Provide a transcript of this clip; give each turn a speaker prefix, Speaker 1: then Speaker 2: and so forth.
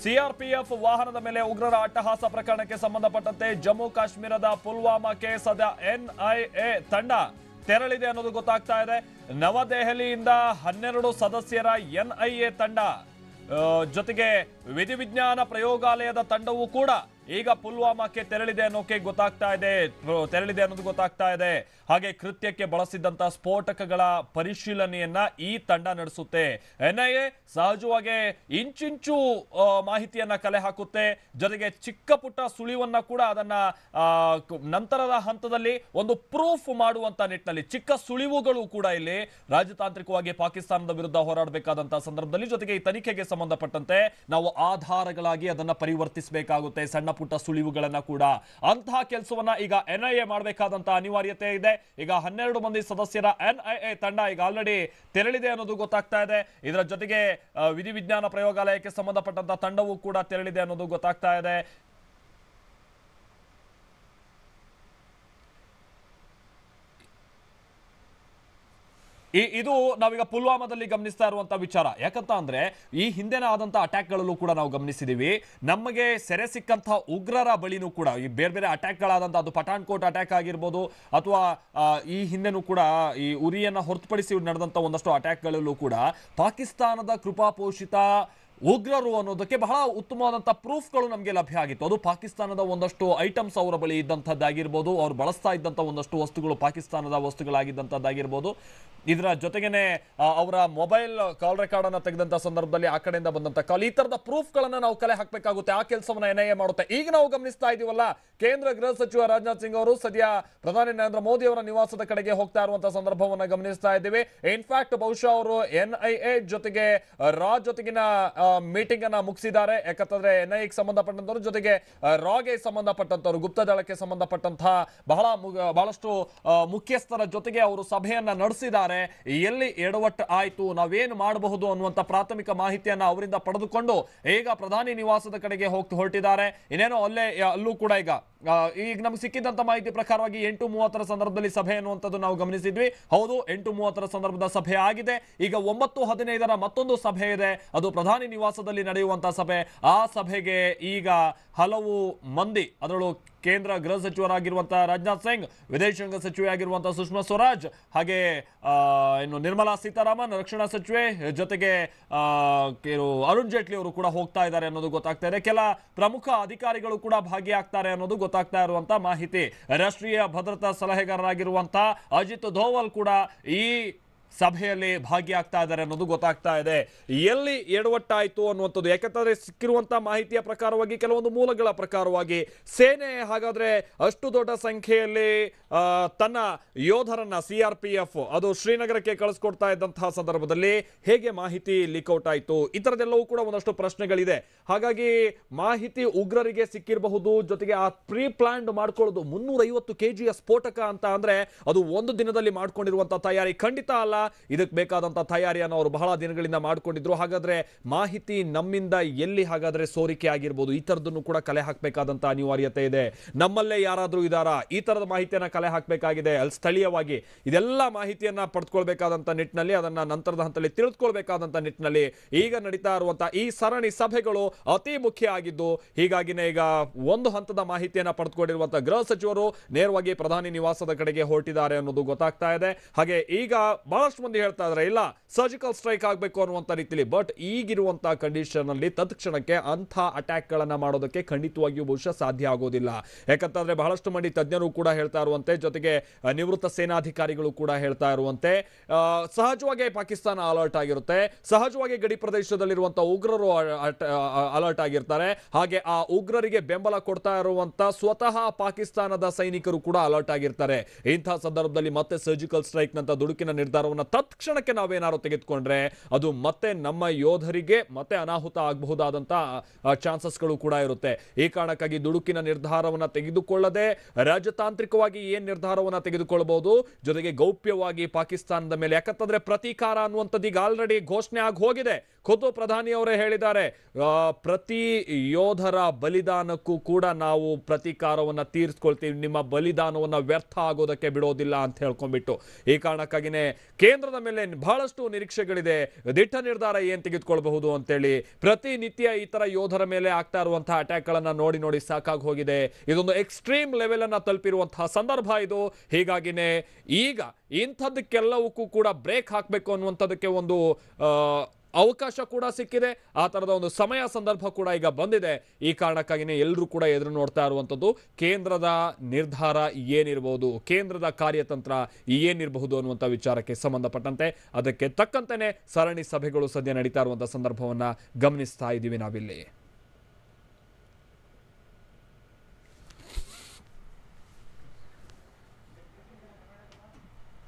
Speaker 1: CRPF ವಾಹನದ ಮೇಲೆ ಉಗ್ರರ ಅಟ್ಟಹಾಸ ಪ್ರಕರಣಕ್ಕೆ ಸಂಬಂಧಪಟ್ಟಂತೆ ಜಮ್ಮು ಕಾಶ್ಮೀರದ ಪುಲ್ವಾಮಾಕ್ಕೆ ಸದ್ಯ ಎನ್ಐಎ ತಂಡ ತೆರಳಿದೆ ಅನ್ನೋದು ಗೊತ್ತಾಗ್ತಾ ಇದೆ. ನವದೆಹಲಿಯಿಂದ 12 ಸದಸ್ಯರ ಎನ್ಐಎ ತಂಡ ಜೊತೆಗೆ ವಿಧಿವಿಜ್ಞಾನ ಪ್ರಯೋಗಾಲಯದ ತಂಡವೂ ಕೂಡ ಈಗ ಪುಲ್ವಾಮಾಕ್ಕೆ ತೆರಳಿದೆ ಅನ್ನೋದು ಗೊತ್ತಾಗ್ತಾ ಇದೆ. ಹಾಗೆ ಕೃತ್ಯಕ್ಕೆ ಬಳಸಿದಂತ ಸ್ಫೋಟಕಗಳ ಪರಿಶೀಲನೆಯನ್ನ ಈ ತಂಡ ನಡೆಸುತ್ತೆ. ಎನ್ಐಎ ಸಹಜವಾಗಿ ಇಂಚಿಂಚು ಮಾಹಿತಿಯನ್ನ ಕಲೆ ಹಾಕುತ್ತೆ. ಜೊತೆಗೆ ಚಿಕ್ಕ ಪುಟ್ಟ ಸುಳಿವನ್ನ ಕೂಡ ಅದನ್ನ ನಂತರದ ಹಂತದಲ್ಲಿ ಒಂದು ಪ್ರೂಫ್ ಮಾಡುವಂತ ನಿಟ್ಟಿನಲ್ಲಿ ಚಿಕ್ಕ ಸುಳಿವುಗಳು ಕೂಡ ಇಲ್ಲಿ ರಾಜತಾಂತ್ರಿಕವಾಗಿ ಪಾಕಿಸ್ತಾನದ ವಿರುದ್ಧ ಹೋರಾಡಬೇಕಾದಂತಹ ಸಂದರ್ಭದಲ್ಲಿ ಜೊತೆಗೆ ಈ ತನಿಖೆಗೆ ಸಂಬಂಧಪಟ್ಟಂತೆ ನಾವು ಆಧಾರಗಳಾಗಿ ಅದನ್ನ ಪರಿವರ್ತಿಸಬೇಕಾಗುತ್ತೆ. ಸಣ್ಣ ಪುಟ್ಟ ಸುಳಿವುಗಳನ್ನ ಕೂಡ ಅಂತಹ ಕೆಲಸವನ್ನ ಈಗ ಎನ್ಐಎ ಮಾಡಬೇಕಾದಂತಹ ಅನಿವಾರ್ಯತೆ ಇದೆ. ಈಗ 12 ಮಂದಿ ಸದಸ್ಯರ ಎನ್ಐಎ ತಂಡ ಈಗ ಆಲ್ರೆಡಿ ತೆರಳಿದೆ ಅನ್ನೋದು ಗೊತ್ತಾಗ್ತಾ ಇದೆ. ಇದರ ಜೊತೆಗೆ ವಿಧಿವಿಜ್ಞಾನ ಪ್ರಯೋಗಾಲಯಕ್ಕೆ ಸಂಬಂಧಪಟ್ಟಂತಹ ತಂಡವೂ ಕೂಡ ತೆರಳಿದೆ ಅನ್ನೋದು ಗೊತ್ತಾಗ್ತಾ ಇದೆ. ಇದು ನಾವೀಗ ಪುಲ್ವಾಮಾದಲ್ಲಿ ಗಮನಿಸ್ತಾ ಇರುವಂತಹ ವಿಚಾರ. ಯಾಕಂತ ಅಂದ್ರೆ ಈ ಹಿಂದೆನ ಆದಂತಹ ಅಟ್ಯಾಕ್ ಗಳಲ್ಲೂ ಕೂಡ ನಾವು ಗಮನಿಸಿದೀವಿ. ನಮಗೆ ಸೆರೆ ಸಿಕ್ಕಂತಹ ಉಗ್ರರ ಬಳಿನೂ ಕೂಡ ಈ ಬೇರೆ ಬೇರೆ ಅಟ್ಯಾಕ್ ಗಳಾದಂತಹ ಅದು ಪಠಾಣ್ಕೋಟ್ ಅಟ್ಯಾಕ್ ಆಗಿರ್ಬೋದು ಅಥವಾ ಈ ಹಿಂದೆನೂ ಕೂಡ ಈ ಉರಿಯನ್ನ ಹೊರತುಪಡಿಸಿ ನಡೆದಂತ ಒಂದಷ್ಟು ಅಟ್ಯಾಕ್ ಗಳಲ್ಲೂ ಕೂಡ ಪಾಕಿಸ್ತಾನದ ಕೃಪಾಪೋಷಿತ ಉಗ್ರರು ಅನ್ನೋದಕ್ಕೆ ಬಹಳ ಉತ್ತಮವಾದಂತಹ ಪ್ರೂಫ್ಗಳು ನಮಗೆ ಲಭ್ಯ ಆಗಿತ್ತು. ಅದು ಪಾಕಿಸ್ತಾನದ ಒಂದಷ್ಟು ಐಟಮ್ಸ್ ಅವರ ಬಳಿ ಇದ್ದಂಥದ್ದಾಗಿರ್ಬೋದು, ಅವ್ರು ಬಳಸ್ತಾ ಇದ್ದಂಥ ಒಂದಷ್ಟು ವಸ್ತುಗಳು ಪಾಕಿಸ್ತಾನದ ವಸ್ತುಗಳಾಗಿದ್ದಂಥದ್ದಾಗಿರ್ಬೋದು. ಇದರ ಜೊತೆಗೇನೆ ಅವರ ಮೊಬೈಲ್ ಕಾಲ್ ರೆಕಾರ್ಡ್ ಅನ್ನ ತೆಗೆದಂತ ಸಂದರ್ಭದಲ್ಲಿ ಆ ಕಡೆಯಿಂದ ಬಂದಂತ ಕಾಲ್, ಈ ತರದ ಪ್ರೂಫ್ಗಳನ್ನ ನಾವು ಕಲೆ ಹಾಕಬೇಕಾಗುತ್ತೆ. ಆ ಕೆಲಸವನ್ನ ಎನ್ಐಎ ಮಾಡುತ್ತೆ. ಈಗ ನಾವು ಗಮನಿಸ್ತಾ ಇದೀವಲ್ಲ, ಕೇಂದ್ರ ಗೃಹ ಸಚಿವ ರಾಜನಾಥ್ ಸಿಂಗ್ ಅವರು ಸದ್ಯ ಪ್ರಧಾನಿ ನರೇಂದ್ರ ಮೋದಿ ಅವರ ನಿವಾಸದ ಕಡೆಗೆ ಹೋಗ್ತಾ ಇರುವಂತಹ ಸಂದರ್ಭವನ್ನ ಗಮನಿಸ್ತಾ ಇದ್ದೀವಿ. ಇನ್ಫ್ಯಾಕ್ಟ್ ಬಹುಶಃ ಅವರು ಎನ್ಐಎ ಜೊತೆಗೆ ಜೊತೆಗಿನ ಮೀಟಿಂಗ್ ಅನ್ನ ಮುಗಿಸಿದ್ದಾರೆ. ಯಾಕಂತಂದ್ರೆ ಎನ್ಐಎಗೆ ಸಂಬಂಧಪಟ್ಟಂತವ್ರು ಜೊತೆಗೆ ರಾಗೆ ಸಂಬಂಧಪಟ್ಟಂತವ್ರು ಗುಪ್ತದಳಕ್ಕೆ ಸಂಬಂಧಪಟ್ಟಂತಹ ಬಹಳಷ್ಟು ಮುಖ್ಯಸ್ಥರ ಜೊತೆಗೆ ಅವರು ಸಭೆಯನ್ನ ನಡೆಸಿದ್ದಾರೆ. ಎಲ್ಲಿ ಎಡವಟ್ಟು ಆಯ್ತು, ನಾವೇನು ಮಾಡಬಹುದು ಅನ್ನುವಂತ ಪ್ರಾಥಮಿಕ ಮಾಹಿತಿಯನ್ನ ಅವರಿಂದ ಪಡೆದುಕೊಂಡು ಈಗ ಪ್ರಧಾನಿ ನಿವಾಸದ ಕಡೆಗೆ ಹೊರಟಿದ್ದಾರೆ. ಇನ್ನೇನೋ ಅಲ್ಲೂ ಕೂಡ ಈಗ ನಮ್ಗೆ ಸಿಕ್ಕಿದಂತ ಮಾಹಿತಿ ಪ್ರಕಾರವಾಗಿ 8:30 ಸಂದರ್ಭದಲ್ಲಿ ಸಭೆ ಅನ್ನುವಂಥದ್ದು ನಾವು ಗಮನಿಸಿದ್ವಿ. ಹೌದು, 8:30 ಸಂದರ್ಭದ ಸಭೆ ಆಗಿದೆ. ಈಗ 9:15 ಮತ್ತೊಂದು ಸಭೆ ಇದೆ. ಅದು ಪ್ರಧಾನಿ ನಿವಾಸದಲ್ಲಿ ನಡೆಯುವಂತಹ ಸಭೆ. ಆ ಸಭೆಗೆ ಈಗ ಹಲವು ಮಂದಿ, ಅದರಲ್ಲೂ ಕೇಂದ್ರ ಗೃಹ ಸಚಿವರಾಗಿರುವಂತಹ ರಾಜನಾಥ್ ಸಿಂಗ್, ವಿದೇಶಾಂಗ ಸಚಿವೆ ಆಗಿರುವಂತಹ ಸುಷ್ಮಾ ಸ್ವರಾಜ್, ಹಾಗೆ ಇನ್ನು ನಿರ್ಮಲಾ ಸೀತಾರಾಮನ್ ರಕ್ಷಣಾ ಸಚಿವೆ, ಜೊತೆಗೆ ಅರುಣ್ ಜೇಟ್ಲಿ ಅವರು ಕೂಡ ಹೋಗ್ತಾ ಇದ್ದಾರೆ ಅನ್ನೋದು ಗೊತ್ತಾಗ್ತಾ ಇದೆ. ಕೆಲ ಪ್ರಮುಖ ಅಧಿಕಾರಿಗಳು ಕೂಡ ಭಾಗಿಯಾಗ್ತಾರೆ ಅನ್ನೋದು ಗೊತ್ತಾಗ್ತಾ ಇರುವಂತಹ ಮಾಹಿತಿ. ರಾಷ್ಟ್ರೀಯ ಭದ್ರತಾ ಸಲಹೆಗಾರರಾಗಿರುವಂತಹ ಅಜಿತ್ ಧೋವಲ್ ಕೂಡ ಈ ಸಭೆಯಲ್ಲಿ ಭಾಗಿಯಾಗ್ತಾ ಇದ್ದಾರೆ ಅನ್ನೋದು ಗೊತ್ತಾಗ್ತಾ ಇದೆ. ಎಲ್ಲಿ ಎಡವಟ್ಟಾಯಿತು ಅನ್ನುವಂಥದ್ದು, ಯಾಕಂತಂದ್ರೆ ಸಿಕ್ಕಿರುವಂತಹ ಮಾಹಿತಿಯ ಪ್ರಕಾರವಾಗಿ, ಕೆಲವೊಂದು ಮೂಲಗಳ ಪ್ರಕಾರವಾಗಿ ಸೇನೆ ಹಾಗಾದ್ರೆ ಅಷ್ಟು ದೊಡ್ಡ ಸಂಖ್ಯೆಯಲ್ಲಿ ತನ್ನ ಯೋಧರನ್ನ ಸಿಆರ್ಪಿಎಫ್ ಅದು ಶ್ರೀನಗರಕ್ಕೆ ಕಳಿಸ್ಕೊಡ್ತಾ ಇದ್ದಂತಹ ಸಂದರ್ಭದಲ್ಲಿ ಹೇಗೆ ಮಾಹಿತಿ ಲೀಕ್ಔಟ್ ಆಯಿತು, ಈ ಥರದ್ದೆಲ್ಲವೂ ಕೂಡ ಒಂದಷ್ಟು ಪ್ರಶ್ನೆಗಳಿದೆ. ಹಾಗಾಗಿ ಮಾಹಿತಿ ಉಗ್ರರಿಗೆ ಸಿಕ್ಕಿರಬಹುದು. ಜೊತೆಗೆ ಆ ಪ್ರೀ ಪ್ಲಾನ್ಡ್ ಮಾಡ್ಕೊಳ್ಳೋದು 350 kg ಸ್ಫೋಟಕ ಅಂತ ಅಂದ್ರೆ ಅದು ಒಂದು ದಿನದಲ್ಲಿ ಮಾಡ್ಕೊಂಡಿರುವಂತಹ ತಯಾರಿ ಖಂಡಿತ ಅಲ್ಲ. ಇದಕ್ಕೆ ಬೇಕಾದಂತಹ ತಯಾರಿಯನ್ನು ಅವರು ಬಹಳ ದಿನಗಳಿಂದ ಮಾಡ್ಕೊಂಡಿದ್ರು. ಹಾಗಾದ್ರೆ ಮಾಹಿತಿ ನಮ್ಮಿಂದ ಎಲ್ಲಿ ಹಾಗಾದ್ರೆ ಸೋರಿಕೆ ಆಗಿರ್ಬೋದು, ಈ ತರದನ್ನು ಕೂಡ ಕಲೆ ಹಾಕಬೇಕಾದಂತ ಅನಿವಾರ್ಯತೆ ಇದೆ. ನಮ್ಮಲ್ಲೇ ಯಾರಾದ್ರೂ ಇದಾರಾ, ಈ ತರದ ಮಾಹಿತಿಯನ್ನ ಕಲೆ ಹಾಕಬೇಕಾಗಿದೆ. ಅಲ್ಲಿ ಸ್ಥಳೀಯವಾಗಿ ಇದೆಲ್ಲ ಮಾಹಿತಿಯನ್ನ ಪಡೆದುಕೊಳ್ಬೇಕಾದಂತ ನಿಟ್ಟಿನಲ್ಲಿ, ಅದನ್ನ ನಂತರದ ಹಂತದಲ್ಲಿ ತಿಳಿದುಕೊಳ್ಬೇಕಾದಂತ ನಿಟ್ಟಿನಲ್ಲಿ ಈಗ ನಡೀತಾ ಇರುವಂತಹ ಈ ಸರಣಿ ಸಭೆಗಳು ಅತಿ ಮುಖ್ಯ ಆಗಿದ್ದು, ಹೀಗಾಗಿನೇ ಈಗ ಒಂದು ಹಂತದ ಮಾಹಿತಿಯನ್ನ ಪಡೆದುಕೊಂಡಿರುವಂತಹ ಗೃಹ ಸಚಿವರು ನೇರವಾಗಿ ಪ್ರಧಾನಿ ನಿವಾಸದ ಕಡೆಗೆ ಹೊರಟಿದ್ದಾರೆ ಅನ್ನೋದು ಗೊತ್ತಾಗ್ತಾ ಇದೆ. ಹಾಗೆ ಈಗ ಬಹಳಷ್ಟು ಮಂದಿ ಹೇಳ್ತಾ ಇದ್ದಾರೆ ಇಲ್ಲ ಸರ್ಜಿಕಲ್ ಸ್ಟ್ರೈಕ್ ಆಗಬೇಕು ಅನ್ನುವಂತ ರೀತಿಯಲ್ಲಿ. ಬಟ್ ಈಗಿರುವಂತಹ ಕಂಡೀಷನ್ ಅಲ್ಲಿ ತತ್ಕ್ಷಣಕ್ಕೆ ಅಂಥ ಅಟ್ಯಾಕ್ ಗಳನ್ನ ಮಾಡೋದಕ್ಕೆ ಖಂಡಿತವಾಗಿಯೂ ಬಹುಶಃ ಸಾಧ್ಯ ಆಗೋದಿಲ್ಲ. ಯಾಕಂತಂದ್ರೆ ಬಹಳಷ್ಟು ಮಂದಿ ತಜ್ಞರು ಕೂಡ ಹೇಳ್ತಾ ಇರುವಂತೆ, ಜೊತೆಗೆ ನಿವೃತ್ತ ಸೇನಾಧಿಕಾರಿಗಳು ಕೂಡ ಹೇಳ್ತಾ ಇರುವಂತೆ, ಸಹಜವಾಗಿ ಪಾಕಿಸ್ತಾನ ಅಲರ್ಟ್ ಆಗಿರುತ್ತೆ. ಸಹಜವಾಗಿ ಗಡಿ ಪ್ರದೇಶದಲ್ಲಿರುವಂತಹ ಉಗ್ರರು ಅಲರ್ಟ್ ಆಗಿರ್ತಾರೆ. ಹಾಗೆ ಆ ಉಗ್ರರಿಗೆ ಬೆಂಬಲ ಕೊಡ್ತಾ ಇರುವಂತ ಸ್ವತಃ ಪಾಕಿಸ್ತಾನದ ಸೈನಿಕರು ಕೂಡ ಅಲರ್ಟ್ ಆಗಿರ್ತಾರೆ. ಇಂತಹ ಸಂದರ್ಭದಲ್ಲಿ ಮತ್ತೆ ಸರ್ಜಿಕಲ್ ಸ್ಟ್ರೈಕ್ ನಂತ ದುಡುಕಿನ ನಿರ್ಧಾರವನ್ನು ತತ್ಕ್ಷಣಕ್ಕೆ ನಾವೇನಾದ್ರು ತೆಗೆದುಕೊಂಡ್ರೆ ಅದು ಮತ್ತೆ ನಮ್ಮ ಯೋಧರಿಗೆ ಮತ್ತೆ ಅನಾಹುತ ಆಗಬಹುದಾದಂತಹ ಚಾನ್ಸಸ್ಗಳು ಕೂಡ ಇರುತ್ತೆ. ಈ ಕಾರಣಕ್ಕಾಗಿ ದುಡುಕಿನ ನಿರ್ಧಾರವನ್ನು ತೆಗೆದುಕೊಳ್ಳದೆ ರಾಜತಾಂತ್ರಿಕವಾಗಿ ಏನ್ ನಿರ್ಧಾರವನ್ನು ತೆಗೆದುಕೊಳ್ಳಬಹುದು, ಜೊತೆಗೆ ಗೌಪ್ಯವಾಗಿ ಪಾಕಿಸ್ತಾನದ ಮೇಲೆ, ಯಾಕಂತಂದ್ರೆ ಪ್ರತೀಕಾರ ಅನ್ನುವಂಥದ್ದು ಈಗ ಆಲ್ರೆಡಿ ಘೋಷಣೆ ಆಗಿ ಹೋಗಿದೆ. ಖುದ್ದು ಪ್ರಧಾನಿಯವರೇ ಹೇಳಿದ್ದಾರೆ, ಪ್ರತಿ ಯೋಧರ ಬಲಿದಾನಕ್ಕೂ ಕೂಡ ನಾವು ಪ್ರತೀಕಾರವನ್ನು ತೀರಿಸ್ಕೊಳ್ತೀವಿ, ನಿಮ್ಮ ಬಲಿದಾನವನ್ನು ವ್ಯರ್ಥ ಆಗೋದಕ್ಕೆ ಬಿಡೋದಿಲ್ಲ ಅಂತ ಹೇಳ್ಕೊಂಡ್ಬಿಟ್ಟು. ಈ ಕಾರಣಕ್ಕಾಗಿನೇ ಕೇಂದ್ರದ ಮೇಲೆ ಬಹಳಷ್ಟು ನಿರೀಕ್ಷೆಗಳಿದೆ. ದಿಟ್ಟ ನಿರ್ಧಾರ ಏನ್ ತೆಗೆದುಕೊಳ್ಬಹುದು ಅಂತೇಳಿ ಪ್ರತಿನಿತ್ಯ ಈ ತರ ಯೋಧರ ಮೇಲೆ ಆಗ್ತಾ ಇರುವಂತಹ ಅಟ್ಯಾಕ್ ಗಳನ್ನ ನೋಡಿ ನೋಡಿ ಸಾಕಾಗಿ ಹೋಗಿದೆ. ಇದೊಂದು ಎಕ್ಸ್ಟ್ರೀಮ್ ಲೆವೆಲ್ ಅನ್ನ ತಲುಪಿರುವಂತಹ ಸಂದರ್ಭ ಇದು. ಹೀಗಾಗಿನೇ ಈಗ ಇಂಥದಕ್ಕೆಲ್ಲವಕ್ಕೂ ಕೂಡ ಬ್ರೇಕ್ ಹಾಕಬೇಕು ಅನ್ನುವಂಥದ್ದಕ್ಕೆ ಒಂದು ಅವಕಾಶ ಕೂಡ ಸಿಕ್ಕಿದೆ. ಆ ಥರದ ಒಂದು ಸಮಯ ಸಂದರ್ಭ ಕೂಡ ಈಗ ಬಂದಿದೆ. ಈ ಕಾರಣಕ್ಕಾಗಿನೇ ಎಲ್ಲರೂ ಕೂಡ ಎದುರು ನೋಡ್ತಾ ಇರುವಂಥದ್ದು ಕೇಂದ್ರದ ನಿರ್ಧಾರ ಏನಿರಬಹುದು, ಕೇಂದ್ರದ ಕಾರ್ಯತಂತ್ರ ಏನಿರಬಹುದು ಅನ್ನುವಂಥ ವಿಚಾರಕ್ಕೆ ಸಂಬಂಧಪಟ್ಟಂತೆ ಅದಕ್ಕೆ ತಕ್ಕಂತೆಯೇ ಸರಣಿ ಸಭೆಗಳು ಸದ್ಯ ನಡೀತಾ ಇರುವಂಥ ಸಂದರ್ಭವನ್ನು ಗಮನಿಸ್ತಾ ಇದ್ದೀವಿ ನಾವಿಲ್ಲಿ.